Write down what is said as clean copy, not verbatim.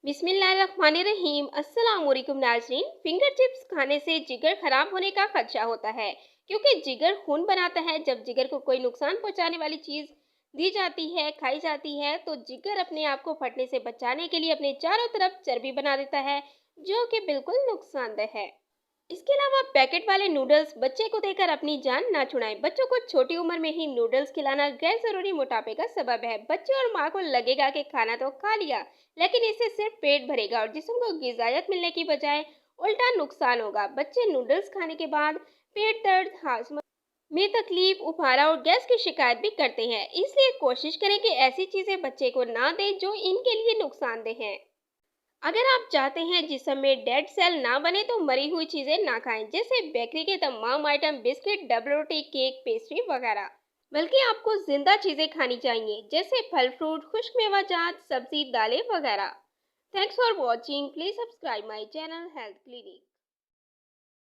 बिस्मिल्लाहिर्रहमानिर्रहीम। अस्सलाम वालेकुम नाज़रीन। फिंगर चिप्स खाने से जिगर खराब होने का खदशा होता है, क्योंकि जिगर खून बनाता है। जब जिगर को कोई नुकसान पहुंचाने वाली चीज़ दी जाती है, खाई जाती है, तो जिगर अपने आप को फटने से बचाने के लिए अपने चारों तरफ चर्बी बना देता है, जो कि बिल्कुल नुकसानदेह है। इसके अलावा पैकेट वाले नूडल्स बच्चे को देकर अपनी जान ना छुड़ाएं। बच्चों को छोटी उम्र में ही नूडल्स खिलाना गैर जरूरी मोटापे का सबब है। बच्चे और माँ को लगेगा कि खाना तो खा लिया, लेकिन इससे सिर्फ पेट भरेगा और जिस्म को गिजायत मिलने की बजाय उल्टा नुकसान होगा। बच्चे नूडल्स खाने के बाद पेट दर्द, हाजमा में तकलीफ, उफारा और गैस की शिकायत भी करते हैं। इसलिए कोशिश करें कि ऐसी चीजें बच्चे को ना दें जो इनके लिए नुकसानदेह हैं। अगर आप चाहते हैं जिस्म में डेड सेल ना बने, तो मरी हुई चीजें ना खाएं, जैसे बेकरी के तमाम आइटम, बिस्किट, डबल रोटी, केक, पेस्ट्री वगैरह। बल्कि आपको जिंदा चीजें खानी चाहिए, जैसे फल, फ्रूट, खुश्क मेवाजात, सब्जी, दालें वगैरह। Thanks for watching. Please subscribe my channel health clinic.